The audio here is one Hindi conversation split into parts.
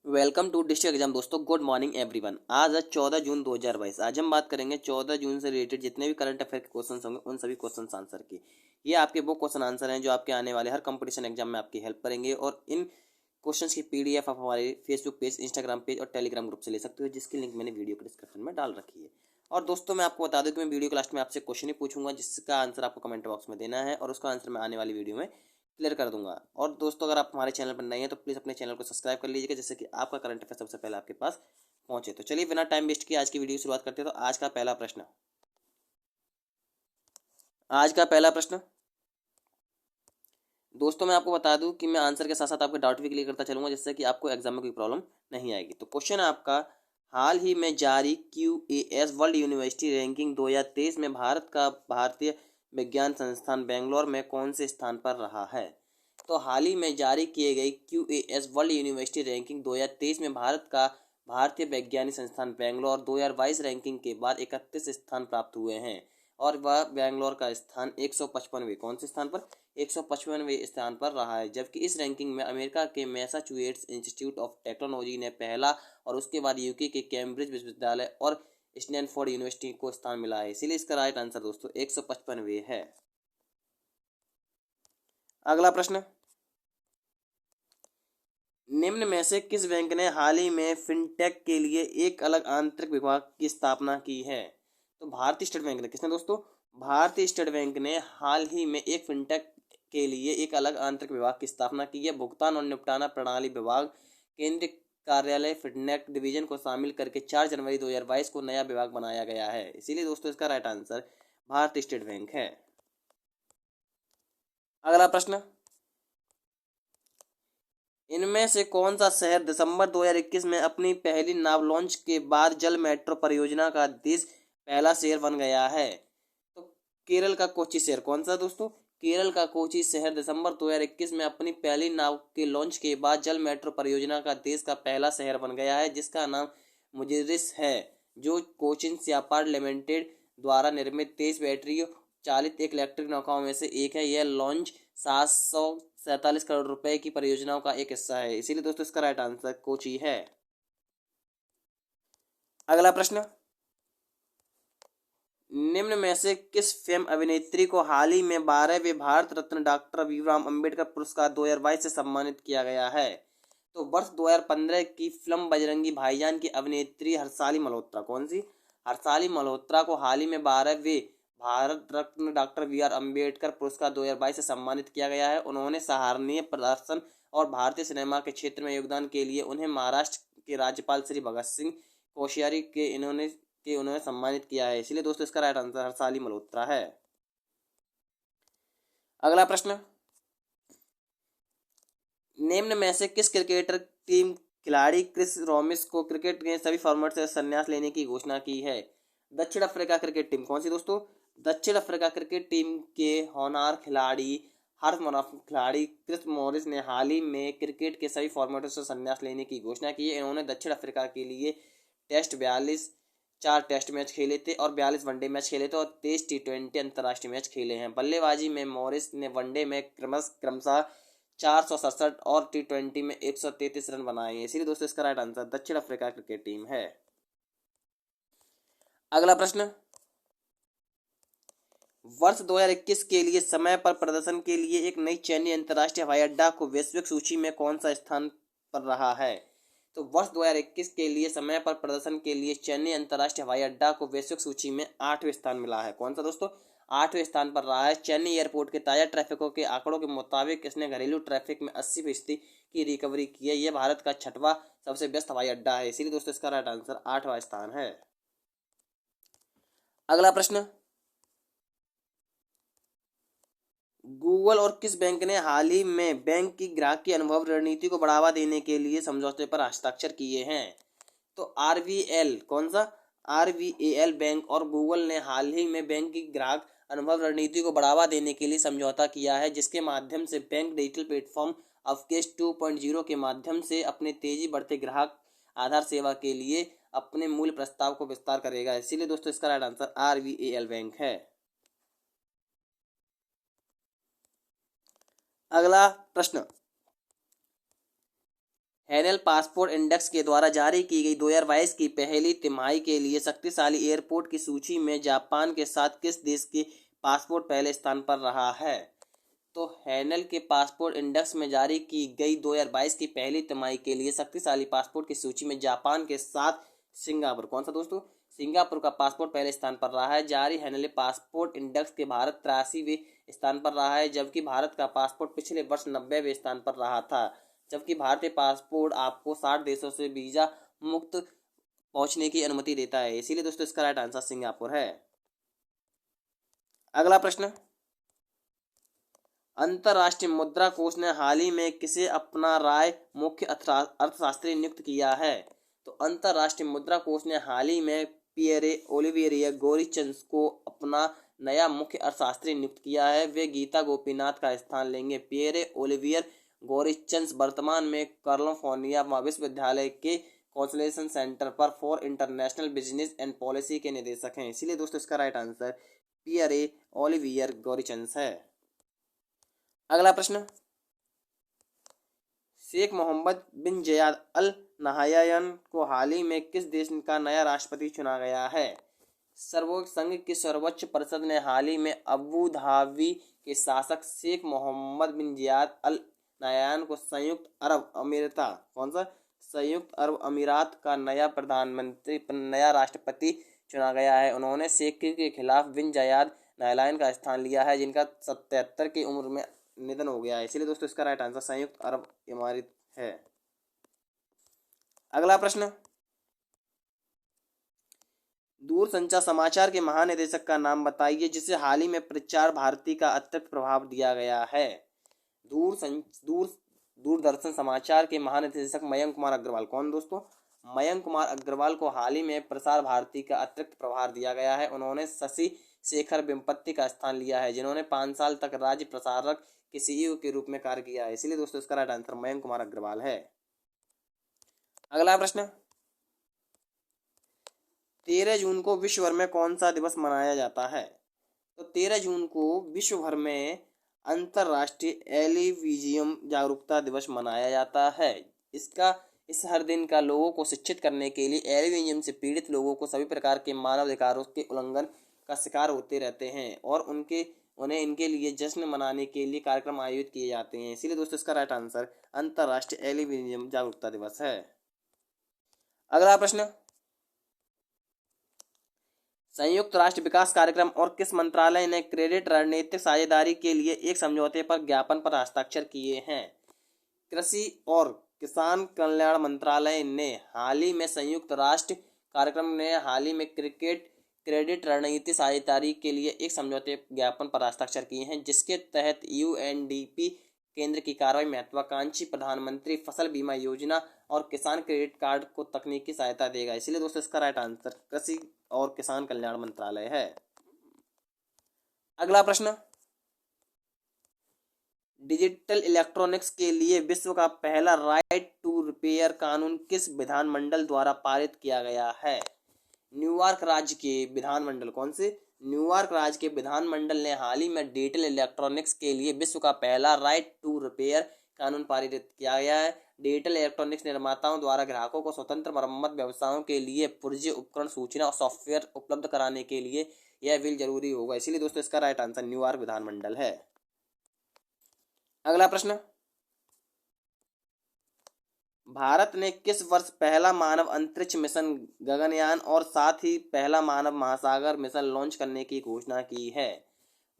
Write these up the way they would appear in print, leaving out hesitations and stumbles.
Welcome to district exam. दोस्तों गुड मॉर्निंग एवरीवन। आज है 14 जून 2022। आज हम बात करेंगे 14 जून से रिलेटेड जितने भी करंट अफेयर के क्वेश्चन होंगे उन सभी क्वेश्चन आंसर की। ये आपके वो क्वेश्चन आंसर हैं जो आपके आने वाले हर कंपटीशन एग्जाम में आपकी हेल्प करेंगे और इन क्वेश्चंस की पीडीएफ आप हमारे फेसबुक पेज, इंस्टाग्राम पेज और टेलीग्राम ग्रुप से ले सकते हो, जिसकी लिंक मैंने वीडियो के डिस्क्रिप्शन में डाल रखी है। और दोस्तों मैं आपको बता दूं कि मैं वीडियो के लास्ट में आपसे क्वेश्चन ही पूछूंगा जिसका आंसर आपको कमेंट बॉक्स में देना है और उसका आंसर मैं आने वाली वीडियो में क्लियर कर दूंगा। और दोस्तों अगर आप हमारे चैनल पर नए हैं तो प्लीज़ अपने चैनल को सब्सक्राइब कर लीजिएगा, जिससे कि आपका करंट अफेयर सबसे पहले आपके पास पहुंचे। तो चलिए बिना टाइम वेस्ट किए आज की वीडियो की शुरुआत करते हैं। तो आज का पहला प्रश्न दोस्तों मैं आपको बता दूं कि मैं आंसर के साथ साथ आपके डाउट भी क्लियर करता चलूंगा, जिससे कि आपको एग्जाम में कोई प्रॉब्लम नहीं आएगी। तो क्वेश्चन है आपका, हाल ही में जारी QAS वर्ल्ड यूनिवर्सिटी रैंकिंग 2023 में भारत का भारतीय विज्ञान संस्थान बेंगलोर में कौन से स्थान पर रहा है। तो हाल ही में जारी किए गए QAS वर्ल्ड यूनिवर्सिटी रैंकिंग 2023 में भारत का भारतीय वैज्ञानिक संस्थान बेंगलोर 2022 रैंकिंग के बाद 31 स्थान प्राप्त हुए हैं और वह बेंगलोर का स्थान 155वें कौन से स्थान पर 155वें स्थान पर रहा है। जबकि इस रैंकिंग में अमेरिका के मैसाचुसेट्स इंस्टीट्यूट ऑफ टेक्नोलॉजी ने पहला और उसके बाद यूके के कैम्ब्रिज विश्वविद्यालय और स्टैनफोर्ड यूनिवर्सिटी को स्थान मिला है। इसीलिए इसका राइट आंसर दोस्तों 155वें है। अगला प्रश्न, निम्न में से किस बैंक ने हाल ही में फिनटेक के लिए एक अलग आंतरिक विभाग की स्थापना की है। तो भारतीय स्टेट बैंक ने, किसने दोस्तों, भारतीय स्टेट बैंक ने हाल ही में एक फिनटेक के लिए एक अलग आंतरिक विभाग की स्थापना की है। भुगतान और निपटाना प्रणाली विभाग केंद्रीय कार्यालय फिनटेक डिवीजन को शामिल करके 4 जनवरी 2022 को नया विभाग बनाया गया है। इसीलिए दोस्तों इसका राइट आंसर भारतीय स्टेट बैंक है। अगला प्रश्न, इनमें से कौन सा शहर दिसंबर 2021 में अपनी पहली नाव लॉन्च के बाद जल मेट्रो परियोजना का देश पहला शहर बन गया है। तो केरल का कोची शहर कौन सा दोस्तों, केरल का कोची शहर दिसंबर 2021 में अपनी पहली नाव के लॉन्च के बाद जल मेट्रो परियोजना का देश का पहला शहर बन गया है, जिसका नाम मुजिरिस है, जो कोचिन व्यापार लिमिटेड द्वारा निर्मित 23 बैटरी चालित एक इलेक्ट्रिक नौकाओं में से एक है। यह लॉन्च 747 करोड़ रुपए की परियोजनाओं का एक हिस्सा है। इसीलिए दोस्तों इसका राइट आंसर कोची है। अगला प्रश्न, निम्न में से किस फिल्म अभिनेत्री को हाल ही में 12वें भारत रत्न डॉक्टर भीमराव अंबेडकर पुरस्कार 2022 से सम्मानित किया गया है। तो वर्ष 2015 की फिल्म बजरंगी भाईजान की अभिनेत्री हर्षाली मल्होत्रा, कौन सी, हर्षाली मल्होत्रा को हाल ही में 12वें Bharat Ratna doctor B are Ambedkar पुरस्कार 2022 से सम्मानित किया गया है। उन्होंने सराहनीय प्रदर्शन और भारतीय सिनेमा के क्षेत्र में योगदान के लिए उन्हें महाराष्ट्र के राज्यपाल श्री भगत सिंह कोश्यारी उन्होंने सम्मानित किया है। इसलिए दोस्तों इसका राइट आंसर हर्षाली मल्होत्रा है। अगला प्रश्न, निम्न में से किस क्रिकेटर टीम खिलाड़ी क्रिस रोमिस को क्रिकेट के सभी फॉर्मेट से संन्यास लेने की घोषणा की है। दक्षिण अफ्रीका क्रिकेट टीम कौन सी दोस्तों, दक्षिण अफ्रीका क्रिकेट टीम के होनहार खिलाड़ी खिलाड़ी क्रिस मॉरिस ने हाल ही में क्रिकेट के सभी फॉर्मेटों से संन्यास लेने की घोषणा की है। इन्होंने दक्षिण अफ्रीका के लिए टेस्ट 4 टेस्ट मैच खेले थे और 42 वनडे मैच खेले थे और 23 T20 अंतर्राष्ट्रीय मैच खेले हैं। बल्लेबाजी में मॉरिस ने वनडे में क्रमशः 467 और T20 में 133 रन बनाए हैं। इसीलिए दोस्तों इसका राइट आंसर दक्षिण अफ्रीका क्रिकेट टीम है। अगला प्रश्न, वर्ष 2021 के लिए समय पर प्रदर्शन के लिए एक नई चेन्नई अंतर्राष्ट्रीय हवाई अड्डा को वैश्विक सूची में कौन सा स्थान पर रहा है। तो वर्ष 2021 के लिए समय पर प्रदर्शन के लिए चेन्नई अंतर्राष्ट्रीय हवाई अड्डा को वैश्विक सूची में 8वें स्थान मिला है। कौन सा दोस्तों, 8वें स्थान पर रहा है। चेन्नई एयरपोर्ट के ताज़ा ट्रैफिकों के आंकड़ों के मुताबिक इसने घरेलू ट्रैफिक में 80% की रिकवरी की है। यह भारत का 6वां सबसे व्यस्त हवाई अड्डा है। इसीलिए दोस्तों इसका राइट आंसर 8वां स्थान है। अगला प्रश्न, गूगल और किस बैंक ने हाल ही में बैंक की ग्राहक की अनुभव रणनीति को बढ़ावा देने के लिए समझौते पर हस्ताक्षर किए हैं। तो आरवीएल कौन सा, आरवीएल बैंक और गूगल ने हाल ही में बैंक की ग्राहक अनुभव रणनीति को बढ़ावा देने के लिए समझौता किया है, जिसके माध्यम से बैंक डिजिटल प्लेटफॉर्म अवकेश 2.0 के माध्यम से अपने तेजी बढ़ते ग्राहक आधार सेवा के लिए अपने मूल प्रस्ताव को विस्तार करेगा। इसीलिए दोस्तों इसका राइट आंसर आरवीएल बैंक है। अगला प्रश्न, हैनेल पासपोर्ट इंडेक्स के द्वारा जारी की गई 2022 की पहली तिमाही के लिए शक्तिशाली एयरपोर्ट की सूची में जापान के साथ किस देश के पासपोर्ट पहले स्थान पर रहा है? तो हैनेल के पासपोर्ट इंडेक्स में जारी की गई 2022 की पहली तिमाही के लिए शक्तिशाली पासपोर्ट की सूची में जापान के साथ सिंगापुर, कौन सा दोस्तों? सिंगापुर का पासपोर्ट पहले स्थान पर रहा है। जारी हैनेल पासपोर्ट इंडेक्स के भारत 83वें स्थान पर रहा है, जबकि भारत का पासपोर्ट पिछले वर्ष 90वें स्थान पर रहा था। जबकि भारतीय पासपोर्ट आपको 60 देशों से वीजा मुक्त पहुंचने की अनुमति देता है, इसीलिए दोस्तों इसका राइट आंसर सिंगापुर है। अगला प्रश्न, अंतर्राष्ट्रीय मुद्रा कोष ने हाल ही में किसे अपना राय मुख्य अर्थशास्त्री नियुक्त किया है? तो अंतर्राष्ट्रीय मुद्रा कोष ने हाल ही में पियरे ओलिवियर गोरीचंस को अपना नया मुख्य अर्थशास्त्री नियुक्त किया है। वे गीता गोपीनाथ का स्थान लेंगे। पियरे ओलिवियर गोरीचंस वर्तमान में कैलिफोर्निया विश्वविद्यालय के constellation centre for international business and policy के निदेशक हैं, इसीलिए दोस्तों इसका राइट आंसर पियरे ओलिवियर गोरीचंस है। अगला प्रश्न, शेख मोहम्मद बिन जयाद अल नहायान को हाल ही में किस देश का नया राष्ट्रपति चुना गया है? सर्वोच्च संघ की सर्वोच्च परिषद ने हाल ही में अबू धाबी के शासक शेख मोहम्मद बिन जयाद अल नहायान को संयुक्त अरब अमीरात का नया राष्ट्रपति चुना गया है। उन्होंने शेख के खिलाफ बिन जयाद नहायान का स्थान लिया है, जिनका 77 की उम्र में निधन हो गया है, इसीलिए दोस्तों इसका राइट आंसर संयुक्त अरब अमीरात है। अगला प्रश्न, दूरसंचार समाचार के महानिदेशक का नाम बताइए जिसे हाल ही में प्रचार भारती का अतिरिक्त प्रभाव दिया गया है। दूरदर्शन समाचार के महानिदेशक मयंक कुमार अग्रवाल, कौन दोस्तों? मयंक कुमार अग्रवाल को हाल ही में प्रसार भारती का अतिरिक्त प्रभार दिया गया है। उन्होंने शशि शेखर वेम्पति का स्थान लिया है, जिन्होंने 5 साल तक राज्य प्रसारक के सीईओ के रूप में कार्य किया है, इसलिए दोस्तों इसका राइट आंसर मयंक कुमार अग्रवाल है। अगला प्रश्न, 13 जून को विश्व भर में कौन सा दिवस मनाया जाता है? तो 13 जून को विश्व भर में अंतर्राष्ट्रीय एल्बिनिज्म जागरूकता दिवस मनाया जाता है। इस हर दिन का लोगों को शिक्षित करने के लिए एल्बिनिज्म से पीड़ित लोगों को सभी प्रकार के मानव अधिकारों के उल्लंघन का शिकार होते रहते हैं और उन्हें इनके लिए जश्न मनाने के लिए कार्यक्रम आयोजित किए जाते हैं, इसीलिए दोस्तों इसका राइट आंसर अंतर्राष्ट्रीय एल्बिनिज्म जागरूकता दिवस है। अगला प्रश्न, संयुक्त राष्ट्र विकास कार्यक्रम और किस मंत्रालय ने क्रेडिट रणनीतिक साझेदारी के लिए एक समझौते पर ज्ञापन पर हस्ताक्षर किए हैं? कृषि और किसान कल्याण मंत्रालय ने हाल ही में संयुक्त राष्ट्र कार्यक्रम ने हाल ही में क्रेडिट रणनीति साझेदारी के लिए एक समझौते ज्ञापन पर हस्ताक्षर किए हैं, जिसके तहत यूएनडीपी केंद्र की कार्रवाई महत्वाकांक्षी प्रधानमंत्री फसल बीमा योजना और किसान क्रेडिट कार्ड को तकनीकी सहायता देगा, इसलिए दोस्तों इसका राइट आंसर कृषि और किसान कल्याण मंत्रालय है। अगला प्रश्न, डिजिटल इलेक्ट्रॉनिक्स के लिए विश्व का पहला राइट टू रिपेयर कानून किस विधानमंडल द्वारा पारित किया गया है? न्यूयॉर्क राज्य के विधानमंडल, कौन से? न्यूयॉर्क राज्य के विधानमंडल ने हाल ही में डिजिटल इलेक्ट्रॉनिक्स के लिए विश्व का पहला राइट टू रिपेयर कानून पारित किया गया है। डिजिटल इलेक्ट्रॉनिक्स निर्माताओं द्वारा ग्राहकों को स्वतंत्र मरम्मत व्यवसायों के लिए पुर्जे उपकरण सूचना और सॉफ्टवेयर उपलब्ध कराने के लिए यह बिल जरूरी होगा, इसीलिए दोस्तों इसका राइट आंसर न्यूयॉर्क विधानमंडल है। अगला प्रश्न, भारत ने किस वर्ष पहला मानव अंतरिक्ष मिशन गगनयान और साथ ही पहला मानव महासागर मिशन लॉन्च करने की घोषणा की है?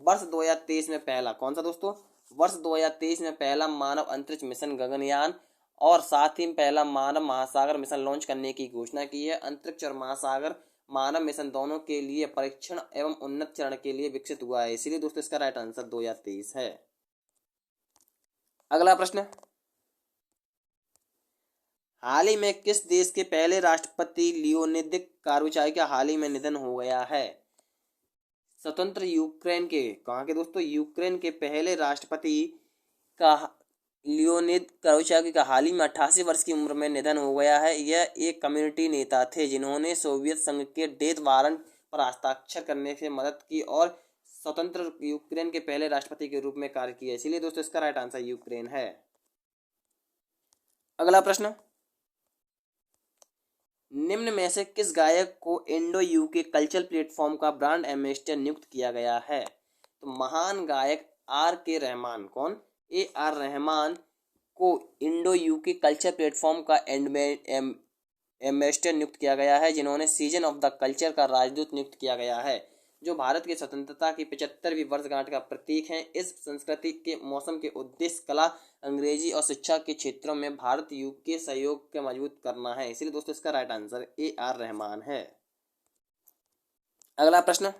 वर्ष 2023 में पहला, कौन सा दोस्तों? वर्ष 2023 में पहला मानव अंतरिक्ष मिशन गगनयान और साथ ही पहला मानव महासागर मिशन लॉन्च करने की घोषणा की है। अंतरिक्ष और महासागर मानव मिशन दोनों के लिए परीक्षण एवं उन्नत चरण के लिए विकसित हुआ है, इसीलिए दोस्तों इसका राइट आंसर 2023 है। अगला प्रश्न, हाल ही में किस देश के पहले राष्ट्रपति लियोनिद कारुचाई का हाल ही में निधन हो गया है? स्वतंत्र यूक्रेन के, कहाँ के दोस्तों? यूक्रेन के पहले राष्ट्रपति का लियोनिद कारुचाई का हाल ही में 88 वर्ष की उम्र में निधन हो गया है। यह एक कम्युनिटी नेता थे जिन्होंने सोवियत संघ के डेथ वारंट पर हस्ताक्षर करने से मदद की और स्वतंत्र यूक्रेन के पहले राष्ट्रपति के रूप में कार्य किया, इसीलिए दोस्तों इसका राइट आंसर यूक्रेन है। अगला प्रश्न, निम्न में से किस गायक को इंडो यूके कल्चरल प्लेटफॉर्म का ब्रांड एम्बेसडर नियुक्त किया गया है? तो महान गायक आर के रहमान, कौन? AR रहमान को इंडो यूके कल्चर प्लेटफॉर्म का एम्बेसडर नियुक्त किया गया है, जिन्होंने सीजन ऑफ द कल्चर का राजदूत नियुक्त किया गया है, जो भारत की स्वतंत्रता की 75वीं वर्षगांठ का प्रतीक है। इस संस्कृति के मौसम के उद्देश्य कला, अंग्रेजी और शिक्षा के क्षेत्रों में भारत यूके सहयोग को मजबूत करना है। इसलिए दोस्तों इसका राइट आंसर AR रहमान है। अगला प्रश्न,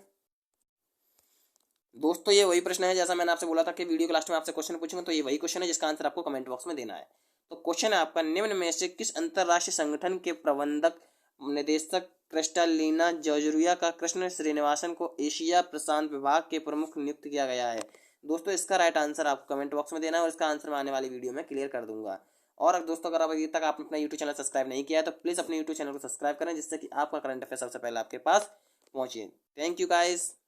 दोस्तों ये वही प्रश्न है जैसा मैंने आपसे बोला था कि वीडियो के लास्ट में आपसे क्वेश्चन पूछूंगा, तो ये वही क्वेश्चन है जिसका आंसर आपको कमेंट बॉक्स में देना है। तो क्वेश्चन है आपका, निम्न में से किस अंतरराष्ट्रीय संगठन के प्रबंधक निदेशक क्रिस्टालिना जॉर्जिया का कृष्ण श्रीनिवासन को एशिया प्रशांत विभाग के प्रमुख नियुक्त किया गया है? दोस्तों इसका राइट आंसर आपको कमेंट बॉक्स में देना है और इसका आंसर मैं आने वाली वीडियो में क्लियर कर दूंगा। और दोस्तों अगर अभी तक आपने अपना यूट्यूब चैनल सब्सक्राइब नहीं किया है तो प्लीज़ अपने यूट्यूब चैनल को सब्सक्राइब करें, जिससे कि आपका करंट अफेयर सबसे पहले आपके पास पहुंचे। Thank you guys.